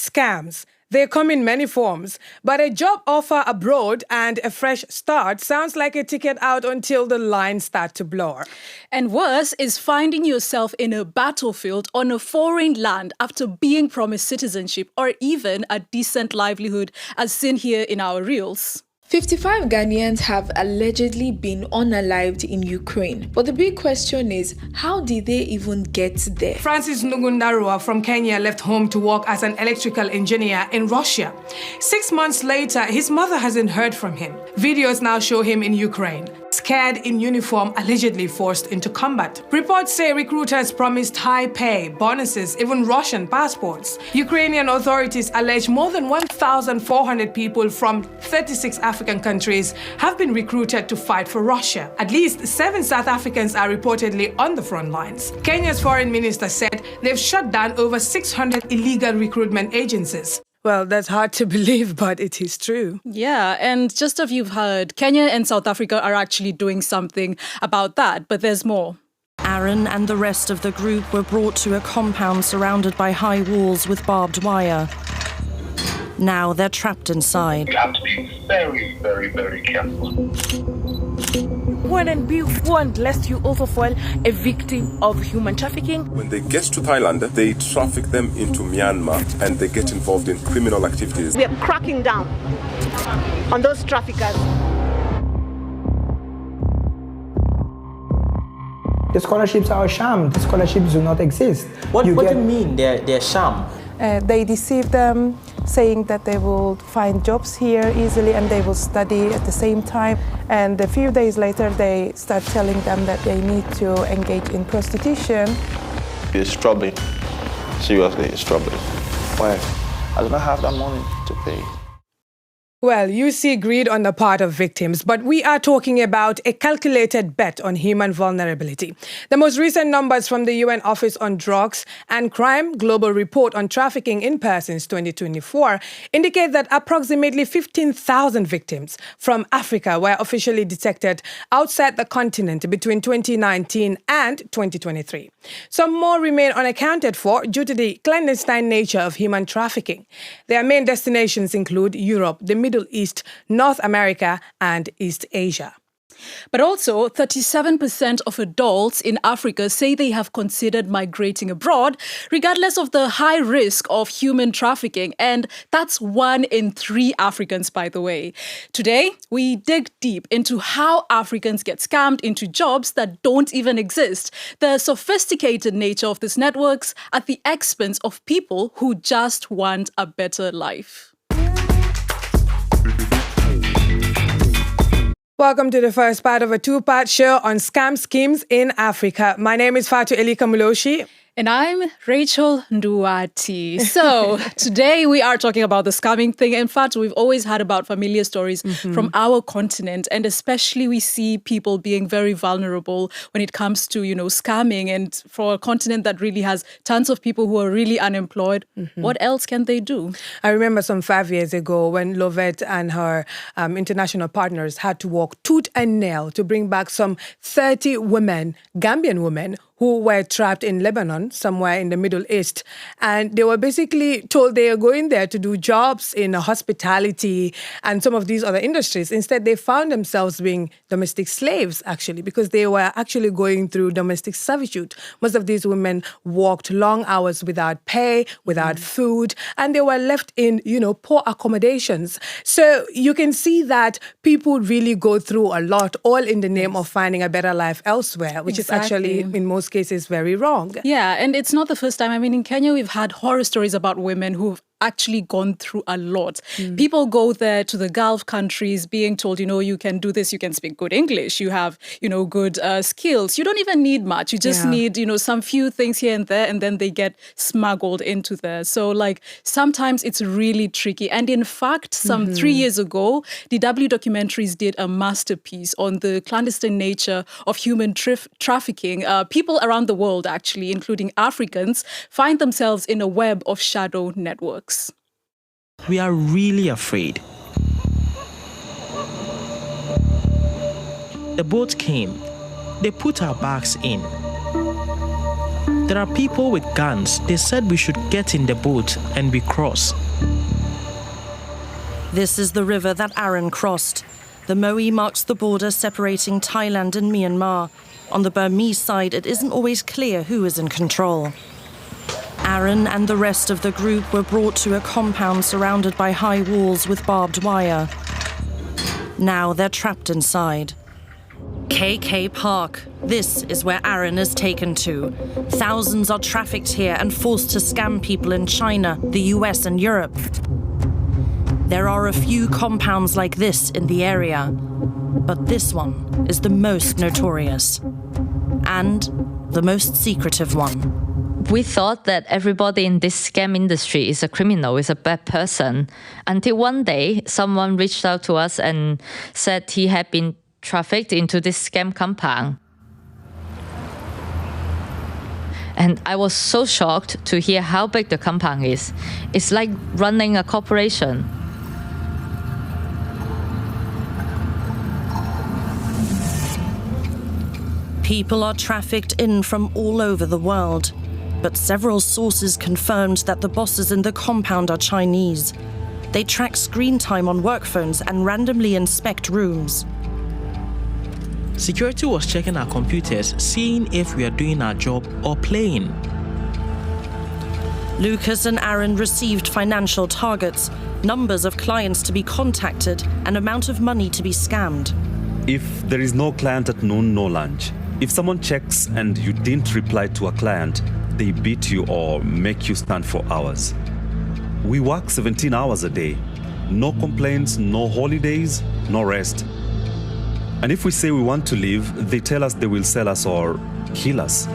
Scams. They come in many forms, but a job offer abroad and a fresh start sounds like a ticket out until the lines start to blur. And worse is finding yourself in a battlefield on a foreign land after being promised citizenship or even a decent livelihood, as seen here in our reels. 55 Ghanaians have allegedly been unalived in Ukraine. But the big question is, how did they even get there? Francis Ngundarua from Kenya left home to work as an electrical engineer in Russia. 6 months later, his mother hasn't heard from him. Videos now show him in Ukraine, scared in uniform, allegedly forced into combat. Reports say recruiters promised high pay, bonuses, even Russian passports. Ukrainian authorities allege more than 1,400 people from 36 African countries have been recruited to fight for Russia. At least 7 South Africans are reportedly on the front lines. Kenya's foreign minister said they've shut down over 600 illegal recruitment agencies. Well, that's hard to believe, but it is true. Yeah, and just as you've heard, Kenya and South Africa are actually doing something about that, but there's more. Aaron and the rest of the group were brought to a compound surrounded by high walls with barbed wire. Now they're trapped inside. You have to be very, very, very careful. Warn and be warned lest you also fall a victim of human trafficking. When they get to Thailand, they traffic them into Myanmar and they get involved in criminal activities. We are cracking down on those traffickers. The scholarships are a sham. The scholarships do not exist. What do you mean they're sham? They deceive them, saying that they will find jobs here easily and they will study at the same time. And a few days later, they start telling them that they need to engage in prostitution. It's troubling. Seriously, it's troubling. Why? I do not have that money to pay. Well, you see greed on the part of victims, but we are talking about a calculated bet on human vulnerability. The most recent numbers from the UN Office on Drugs and Crime Global Report on Trafficking in Persons 2024 indicate that approximately 15,000 victims from Africa were officially detected outside the continent between 2019 and 2023. Some more remain unaccounted for due to the clandestine nature of human trafficking. Their main destinations include Europe, the Middle East, North America, and East Asia. But also, 37% of adults in Africa say they have considered migrating abroad, regardless of the high risk of human trafficking. And that's 1 in 3 Africans, by the way. Today, we dig deep into how Africans get scammed into jobs that don't even exist, the sophisticated nature of these networks at the expense of people who just want a better life. Welcome to the first part of a 2-part show on scam schemes in Africa. My name is Fatu Elika Muloshi. And I'm Rachel Nduati. So today we are talking about the scamming thing. In fact, we've always heard about familiar stories from our continent, and especially we see people being very vulnerable when it comes to, scamming. And for a continent that really has tons of people who are really unemployed, what else can they do? I remember some 5 years ago when Lovette and her international partners had to walk tooth and nail to bring back some 30 women, Gambian women, who were trapped in Lebanon, somewhere in the Middle East. And they were basically told they are going there to do jobs in hospitality and some of these other industries. Instead, they found themselves being domestic slaves, actually, because they were actually going through domestic servitude. Most of these women worked long hours without pay, without food, and they were left in, poor accommodations. So you can see that people really go through a lot, all in the name of finding a better life elsewhere, which is actually, in most cases, very wrong. Yeah, and it's not the first time. I mean, in Kenya, we've had horror stories about women who've actually gone through a lot. People go there to the Gulf countries being told, you can do this, you can speak good English, you have, good skills. You don't even need much. You just need, some few things here and there, and then they get smuggled into there. So sometimes it's really tricky. And in fact, some 3 years ago, DW Documentaries did a masterpiece on the clandestine nature of human trafficking. People around the world, actually, including Africans, find themselves in a web of shadow networks. We are really afraid. The boat came. They put our bags in. There are people with guns. They said we should get in the boat and we cross. This is the river that Aaron crossed. The Moe marks the border separating Thailand and Myanmar. On the Burmese side, it isn't always clear who is in control. Aaron and the rest of the group were brought to a compound surrounded by high walls with barbed wire. Now they're trapped inside. KK Park. This is where Aaron is taken to. Thousands are trafficked here and forced to scam people in China, the US and Europe. There are a few compounds like this in the area, but this one is the most notorious and the most secretive one. We thought that everybody in this scam industry is a criminal, is a bad person, until one day someone reached out to us and said he had been trafficked into this scam compound. And I was so shocked to hear how big the compound is. It's like running a corporation. People are trafficked in from all over the world, but several sources confirmed that the bosses in the compound are Chinese. They track screen time on work phones and randomly inspect rooms. Security was checking our computers, seeing if we are doing our job or playing. Lucas and Aaron received financial targets, numbers of clients to be contacted, and amount of money to be scammed. If there is no client at noon, no lunch. If someone checks and you didn't reply to a client, they beat you or make you stand for hours. We work 17 hours a day. No complaints, no holidays, no rest. And if we say we want to leave, they tell us they will sell us or kill us.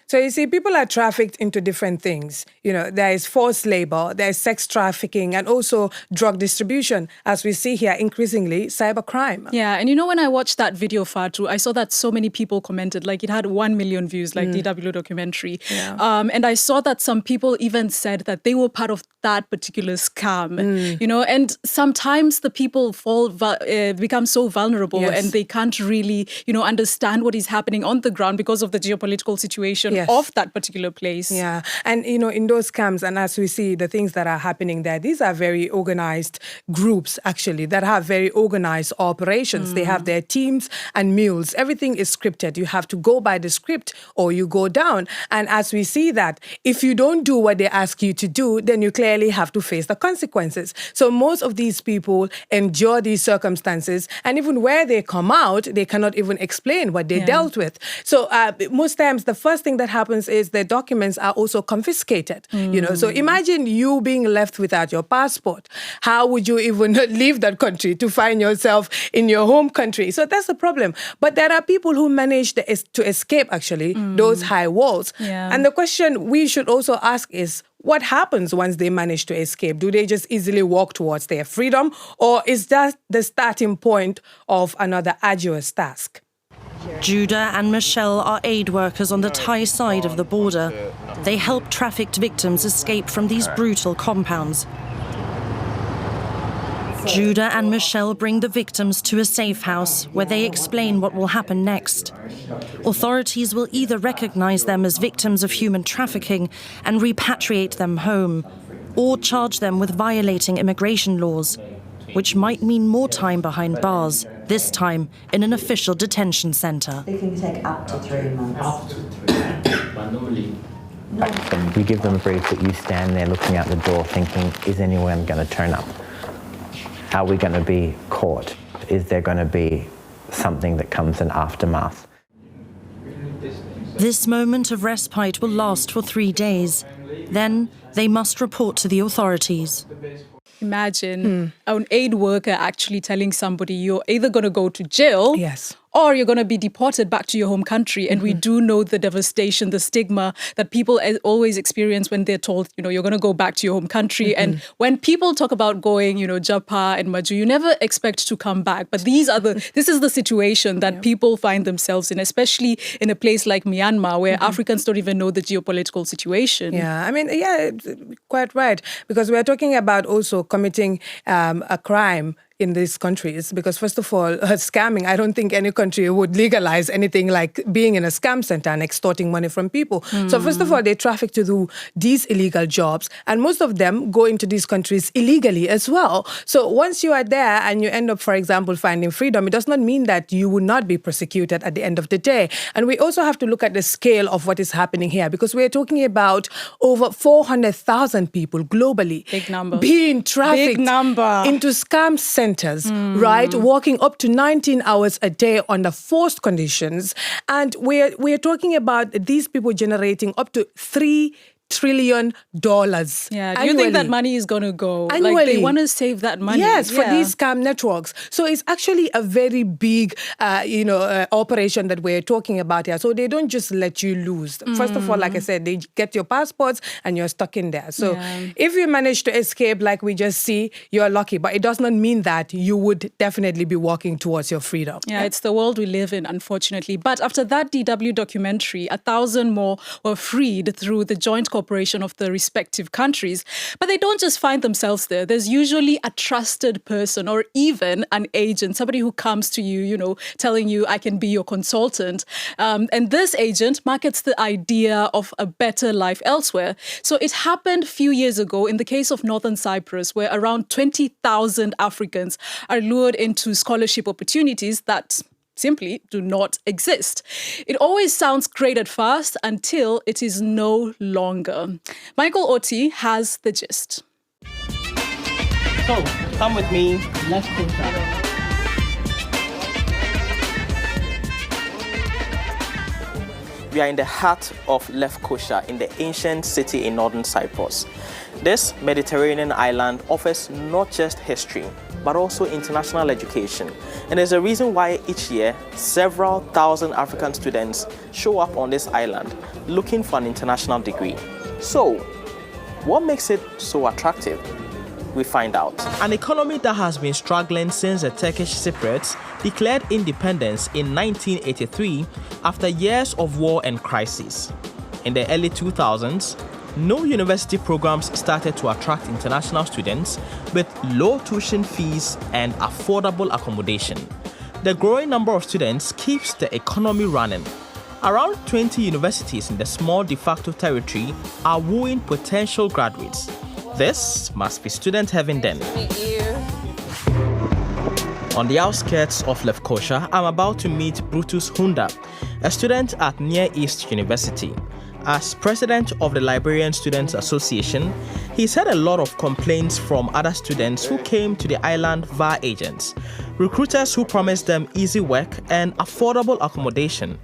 So you see, people are trafficked into different things. You know, there is forced labor, there is sex trafficking, and also drug distribution. As we see here, increasingly, cybercrime. Yeah, and you know, when I watched that video, Fatu, I saw that so many people commented, like it had 1 million views, like DW documentary. Yeah. And I saw that some people even said that they were part of that particular scam, you know, and sometimes the people become so vulnerable and they can't really, you know, understand what is happening on the ground because of the geopolitical situation of that particular place. Yeah. And, you know, in those camps, and as we see the things that are happening there, these are very organized groups, actually, that have very organized operations. They have their teams and mules. Everything is scripted. You have to go by the script or you go down. And as we see that, if you don't do what they ask you to do, then you clearly have to face the consequences. So most of these people endure these circumstances. And even where they come out, they cannot even explain what they dealt with. So most times, the first thing that happens is the documents are also confiscated. You know, so imagine you being left without your passport. How would you even leave that country to find yourself in your home country? So that's the problem. But there are people who manage to escape, actually, those high walls. And the question we should also ask is, what happens once they manage to escape? Do they just easily walk towards their freedom? Or is that the starting point of another arduous task? Judah and Michelle are aid workers on the Thai side of the border. They help trafficked victims escape from these brutal compounds. Judah and Michelle bring the victims to a safe house where they explain what will happen next. Authorities will either recognize them as victims of human trafficking and repatriate them home, or charge them with violating immigration laws, which might mean more time behind bars, this time in an official detention centre. It can take up to 3 months. Up to 3 months. We give them a brief that you stand there looking out the door thinking, is anyone going to turn up? Are we going to be caught? Is there going to be something that comes in aftermath? This moment of respite will last for 3 days. Then they must report to the authorities. Imagine an aid worker actually telling somebody you're either going to go to jail or you're going to be deported back to your home country. And we do know the devastation, the stigma that people always experience when they're told, you know, you're going to go back to your home country. And when people talk about going, you know, Japa and Maju, you never expect to come back. But this is the situation that people find themselves in, especially in a place like Myanmar, where Africans don't even know the geopolitical situation. Yeah, I mean, yeah, quite right. Because we're talking about also committing a crime in these countries because, first of all, scamming, I don't think any country would legalize anything like being in a scam center and extorting money from people. So first of all, they traffic to do these illegal jobs, and most of them go into these countries illegally as well. So once you are there and you end up, for example, finding freedom, it does not mean that you will not be persecuted at the end of the day. And we also have to look at the scale of what is happening here, because we're talking about over 400,000 people globally being trafficked into scam centers, right? Working up to 19 hours a day under forced conditions. And we're talking about these people generating up to $3 trillion. Yeah, do you think that money is going to go? Annually. Like they want to save that money. Yes, for these scam networks. So it's actually a very big, operation that we're talking about here. So they don't just let you loose. First of all, like I said, they get your passports and you're stuck in there. So if you manage to escape, like we just see, you're lucky. But it does not mean that you would definitely be walking towards your freedom. Yeah, it's the world we live in, unfortunately. But after that DW documentary, 1,000 more were freed through the joint cooperation of the respective countries. But they don't just find themselves there. There's usually a trusted person or even an agent, somebody who comes to you, telling you, I can be your consultant. And this agent markets the idea of a better life elsewhere. So it happened a few years ago in the case of Northern Cyprus, where around 20,000 Africans are lured into scholarship opportunities that simply do not exist. It always sounds great at first until it is no longer. Michael Oti has the gist. So, come with me. Let's go back. We are in the heart of Lefkosia, in the ancient city in Northern Cyprus. This Mediterranean island offers not just history, but also international education. And there's a reason why each year, several thousand African students show up on this island looking for an international degree. So, what makes it so attractive? We find out. An economy that has been struggling since the Turkish Cypriots declared independence in 1983 after years of war and crisis. In the early 2000s, no university programs started to attract international students with low tuition fees and affordable accommodation. The growing number of students keeps the economy running. Around 20 universities in the small de facto territory are wooing potential graduates. This must be student heaven then. On the outskirts of Lefkosia, I'm about to meet Brutus Hunda, a student at Near East University. As president of the Liberian Students Association, he's had a lot of complaints from other students who came to the island via agents, recruiters who promised them easy work and affordable accommodation.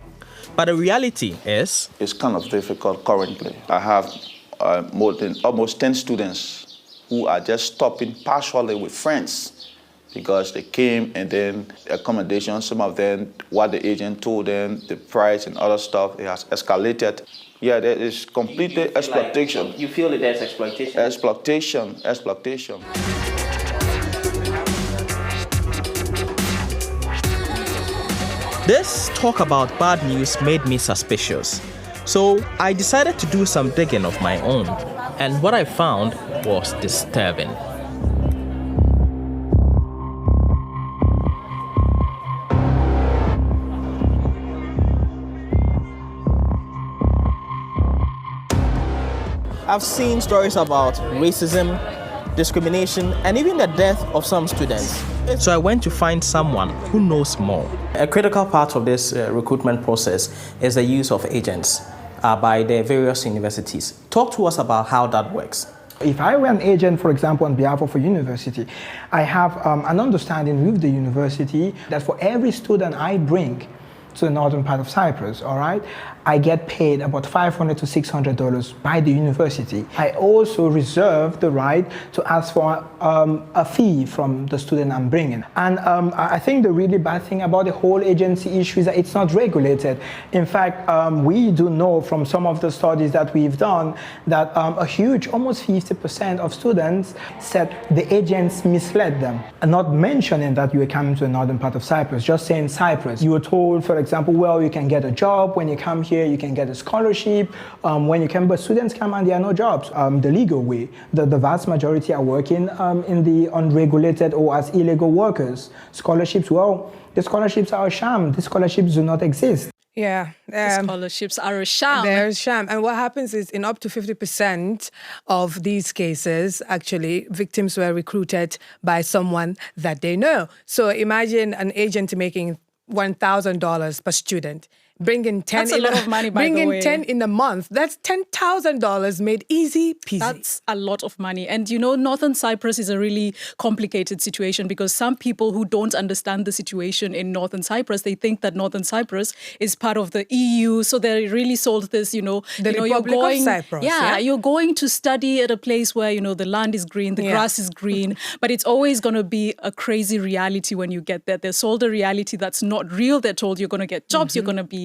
But the reality is, it's kind of difficult currently. I have almost 10 students who are just stopping partially with friends because they came and then accommodation, some of them, what the agent told them, the price and other stuff, it has escalated. Yeah, there is completely exploitation. You feel that there's exploitation? Exploitation. This talk about bad news made me suspicious. So I decided to do some digging of my own. And what I found was disturbing. I've seen stories about racism, discrimination, and even the death of some students. So I went to find someone who knows more. A critical part of this recruitment process is the use of agents by the various universities. Talk to us about how that works. If I were an agent, for example, on behalf of a university, I have an understanding with the university that for every student I bring to the northern part of Cyprus, all right, I get paid about $500 to $600 by the university. I also reserve the right to ask for a fee from the student I'm bringing. And I think the really bad thing about the whole agency issue is that it's not regulated. In fact, we do know from some of the studies that we've done that a huge, almost 50% of students said the agents misled them. And not mentioning that you were coming to the northern part of Cyprus, just saying Cyprus. You were told, for example, well, you can get a job when you come here. here, you can get a scholarship when you can, but students come and there are no jobs the legal way. The vast majority are working in the unregulated or as illegal workers. Scholarships, well, the scholarships are a sham. The scholarships do not exist. Yeah. Scholarships are a sham. They're a sham. And what happens is in up to 50% of these cases, actually, victims were recruited by someone that they know. So imagine an agent making $1,000 per student. Bringing 10 That's a lot of money, by the way. Bringing 10 in a month. That's $10,000 made easy peasy. That's a lot of money. And you know, Northern Cyprus is a really complicated situation because some people who don't understand the situation in Northern Cyprus, they think that Northern Cyprus is part of the EU. So they really sold this, The you're Republic going, of Cyprus. Yeah, you're going to study at a place where, the land is green, the grass is green, but it's always going to be a crazy reality when you get there. They're sold a reality that's not real. They're told you're going to get jobs, you're going to be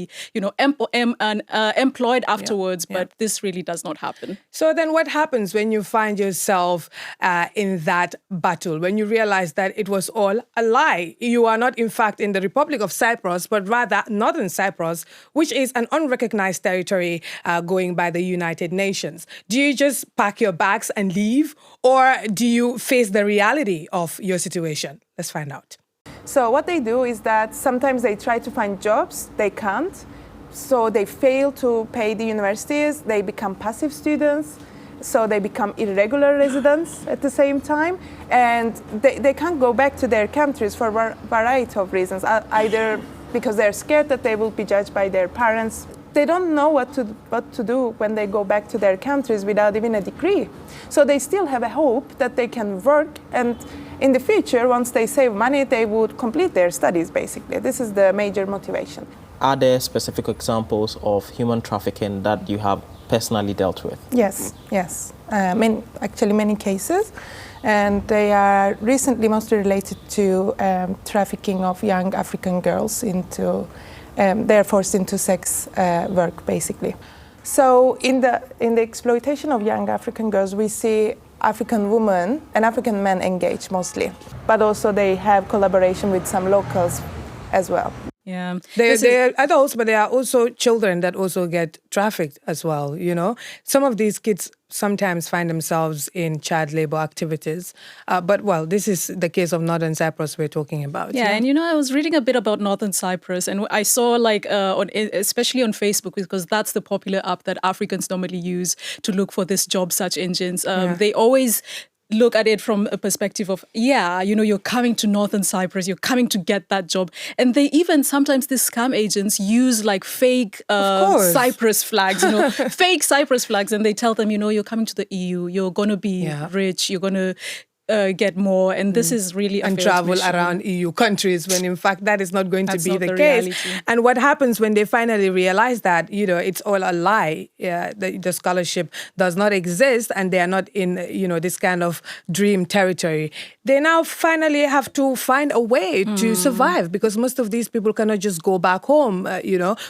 employed afterwards, but this really does not happen. So then what happens when you find yourself in that battle, when you realize that it was all a lie? You are not, in fact, in the Republic of Cyprus, but rather Northern Cyprus, which is an unrecognized territory going by the United Nations. Do you just pack your bags and leave, or do you face the reality of your situation? Let's find out. So what they do is that sometimes they try to find jobs, they can't. So they fail to pay the universities, they become passive students, so they become irregular residents at the same time, and they can't go back to their countries for a variety of reasons, either because they're scared that they will be judged by their parents. They don't know what to do when they go back to their countries without even a degree. So they still have a hope that they can work, and in the future, once they save money, they would complete their studies, basically. This is the major motivation. Are there specific examples of human trafficking that you have personally dealt with? Yes. Many cases. And they are recently mostly related to trafficking of young African girls into, they're forced into sex work, basically. So in the exploitation of young African girls, we see African women and African men engage mostly, but also they have collaboration with some locals as well. Yeah, they're adults, but there are also children that also get trafficked as well, Some of these kids sometimes find themselves in child labor activities. But this is the case of Northern Cyprus we're talking about. Yeah, and I was reading a bit about Northern Cyprus, and I saw especially on Facebook, because that's the popular app that Africans normally use to look for this job search engines. They always look at it from a perspective of, you're coming to Northern Cyprus, you're coming to get that job. And they even, sometimes these scam agents use fake Cyprus flags, fake Cyprus flags. And they tell them, you're coming to the EU, you're going to be rich, you're going to get more, and this is really and travel mission. Around EU countries, when in fact that is not going That's to be not the the case. reality. And what happens when they finally realize that it's all a lie, the scholarship does not exist, and they are not in this kind of dream territory? They now finally have to find a way to survive, because most of these people cannot just go back home.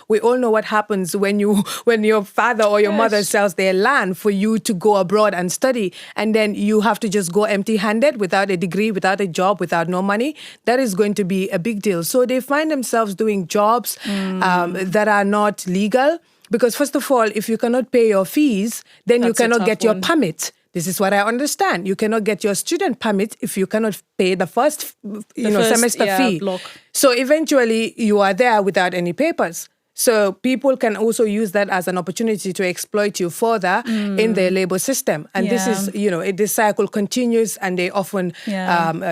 We all know what happens when your father or your mother sells their land for you to go abroad and study, and then you have to just go empty-handed without a degree, without a job, without no money. That is going to be a big deal. So they find themselves doing jobs that are not legal, because first of all, if you cannot pay your fees, then you cannot get your permit. This is what I understand. You cannot get your student permit if you cannot pay the first semester fee. Block. So eventually you are there without any papers. So people can also use that as an opportunity to exploit you further in their labor system. And this is, this cycle continues, and they often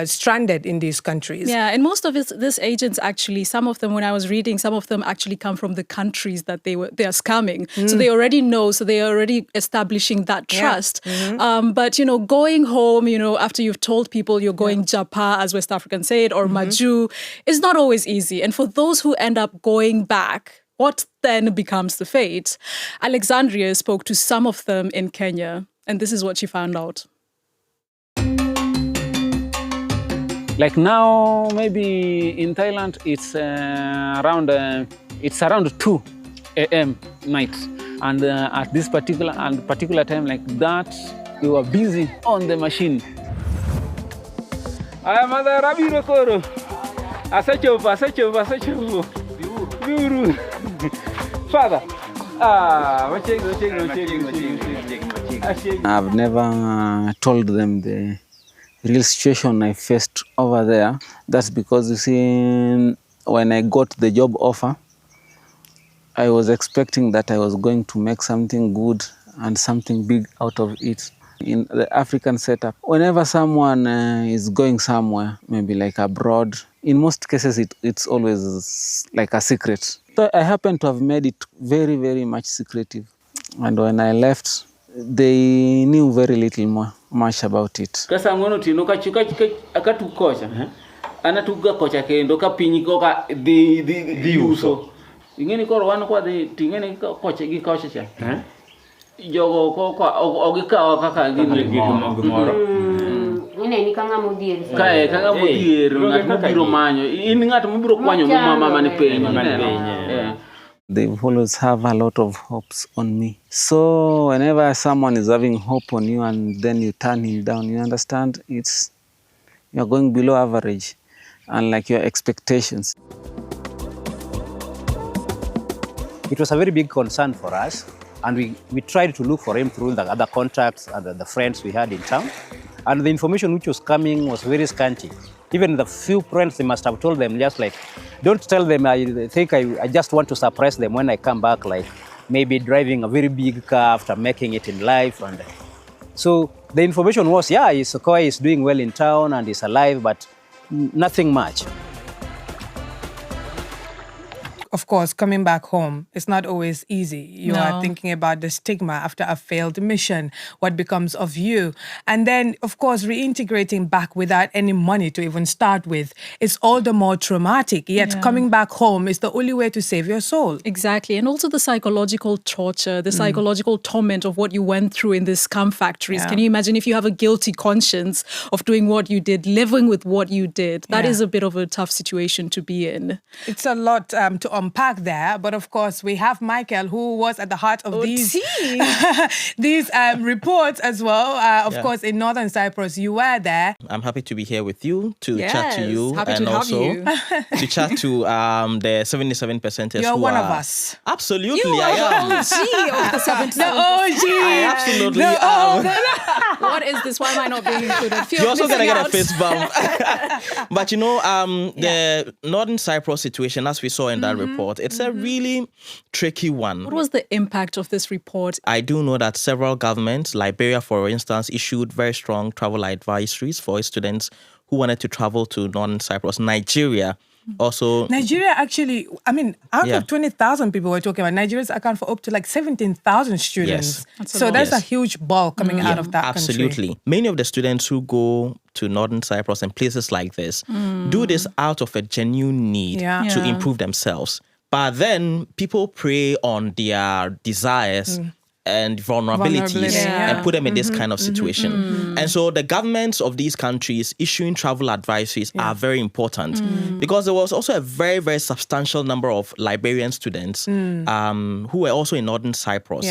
stranded in these countries. Yeah, and most of these agents actually, some of them, when I was reading, some of them actually come from the countries that they are scamming. So they already know, so they are already establishing that trust. But, going home, after you've told people you're going Japa, as West Africans say it, or Maju, is not always easy. And for those who end up going back, what then becomes the fate? Alexandria spoke to some of them in Kenya, and this is what she found out. Like now, maybe in Thailand, it's around 2 a.m. night, and at this particular time like that, we were busy on the machine. I am the Rabbi Rokoro. Father, I've never told them the real situation I faced over there. That's because, you see, when I got the job offer, I was expecting that I was going to make something good and something big out of it. In the African setup, whenever someone is going somewhere, maybe like abroad, in most cases it's always like a secret. So I happen to have made it very, very much secretive. And when I left, they knew very little much about it. Kasa ngono tino akatukocha anatuga kocha kendo ka pinyi koka di uso ingeni koro wan kwa di tingeni kocha gi kocha cha jogo ko ogikawa kaka gimoro ngene ni kanga modier kae kanga modier ngat mobiro manyo in ngat mobiro kwanyo mama ne penye. They always have a lot of hopes on me. So whenever someone is having hope on you and then you turn him down, you understand you're going below average, unlike your expectations. It was a very big concern for us, and we tried to look for him through the other contacts and the friends we had in town. And the information which was coming was very scanty. Even the few friends, they must have told them just like, don't tell them I think I just want to suppress them when I come back, like maybe driving a very big car after making it in life. And so the information was, yeah, Sokoi is doing well in town and he's alive, but nothing much. Of course, coming back home, it's not always easy. You are thinking about the stigma after a failed mission, what becomes of you. And then, of course, reintegrating back without any money to even start with is all the more traumatic. Yet coming back home is the only way to save your soul. Exactly. And also the psychological torture, the psychological torment of what you went through in these scam factories. Can you imagine if you have a guilty conscience of doing what you did, living with what you did? That is a bit of a tough situation to be in. It's a lot to unpack there, but of course we have Michael, who was at the heart of these reports as well. Of course, in Northern Cyprus, you were there. I'm happy to be here with you to chat to you, happy and to also have you. to chat to the 77%ers. You're who one are, of us. Absolutely, You I are am. the OG of the 77%. The OG. I absolutely am. What is this? Why am I not being included? You're also gonna get a fist bump. But you know, the Northern Cyprus situation, as we saw in that report, it's a really tricky one. What was the impact of this report? I do know that several governments, Liberia, for instance, issued very strong travel advisories for students who wanted to travel to Northern Cyprus. Nigeria also... Nigeria actually, I mean, out of 20,000 people we're talking about, Nigerians account for up to like 17,000 students. Yes. So that's a huge bulk coming out of that absolutely. country. Many of the students who go to Northern Cyprus and places like this do this out of a genuine need to improve themselves. But then people prey on their desires and vulnerabilities and put them in this kind of situation. And so the governments of these countries issuing travel advisories are very important because there was also a very, very substantial number of Liberian students who were also in Northern Cyprus.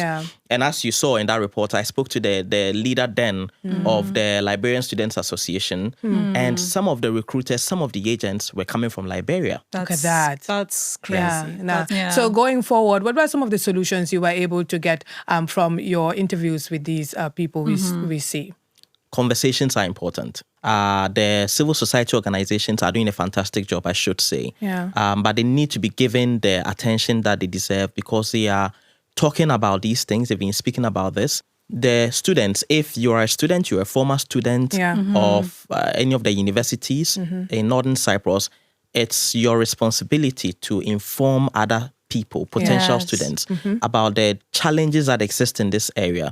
And as you saw in that report, I spoke to the leader then of the Liberian Students Association, and some of the recruiters, some of the agents were coming from Liberia. Look at that. That's crazy. So going forward, what were some of the solutions you were able to get from your interviews with these people we see? Conversations are important. The civil society organizations are doing a fantastic job, I should say. But they need to be given the attention that they deserve because they are talking about these things. They've been speaking about this. The students, if you're a student, you're a former student of any of the universities in Northern Cyprus, it's your responsibility to inform other people, potential students, about the challenges that exist in this area.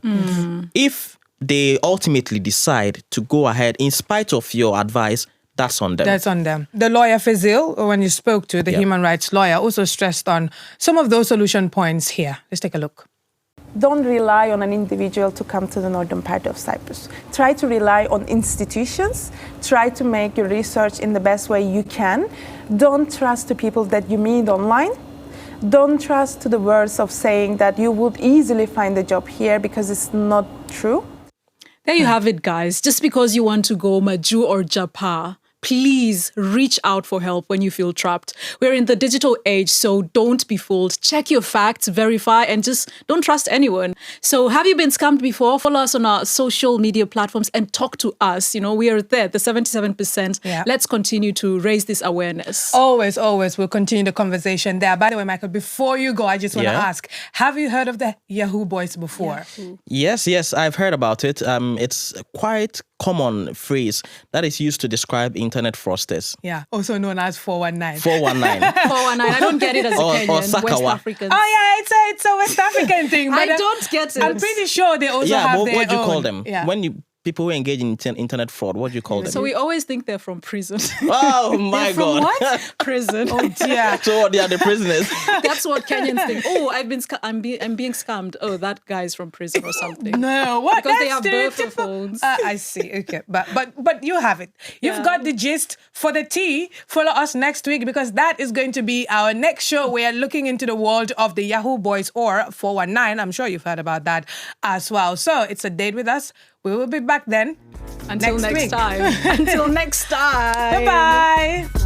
If they ultimately decide to go ahead, in spite of your advice, that's on them. That's on them. The lawyer Fazil, when you spoke to the human rights lawyer, also stressed on some of those solution points here. Let's take a look. Don't rely on an individual to come to the northern part of Cyprus. Try to rely on institutions. Try to make your research in the best way you can. Don't trust the people that you meet online. Don't trust to the words of saying that you would easily find a job here because it's not true. There you have it, guys. Just because you want to go Maju or Japa, please reach out for help when you feel trapped. We're in the digital age, so don't be fooled. Check your facts, verify, and just don't trust anyone. So have you been scammed before? Follow us on our social media platforms and talk to us. You know, we are there, the 77%. Yeah. Let's continue to raise this awareness. Always, always. We'll continue the conversation there. By the way, Michael, before you go, I just want to ask, have you heard of the Yahoo Boys before? Yes, I've heard about it. It's quite common phrase that is used to describe internet fraudsters. Yeah, also known as 419. 419. 419. I don't get it as a Kenyan, or West Sakawa. African. Oh yeah, it's a West African thing. But I don't get it. I'm pretty sure they also have their what do you own. call them? Yeah. When people who engage in internet fraud, what do you call them? So we always think they're from prison. Oh my They're from God. what? Prison. Oh dear. So what, they are the prisoners? That's what Kenyans think. Oh, I'm being scammed. Oh, that guy's from prison or something. No, what? Because they That's have both stereotypical. phones. I see. Okay, but you have it. You've got the gist for the tea. Follow us next week because that is going to be our next show. We are looking into the world of the Yahoo Boys or 419. I'm sure you've heard about that as well. So it's a date with us. We will be back then. Until next week. time. Until next time. Bye-bye.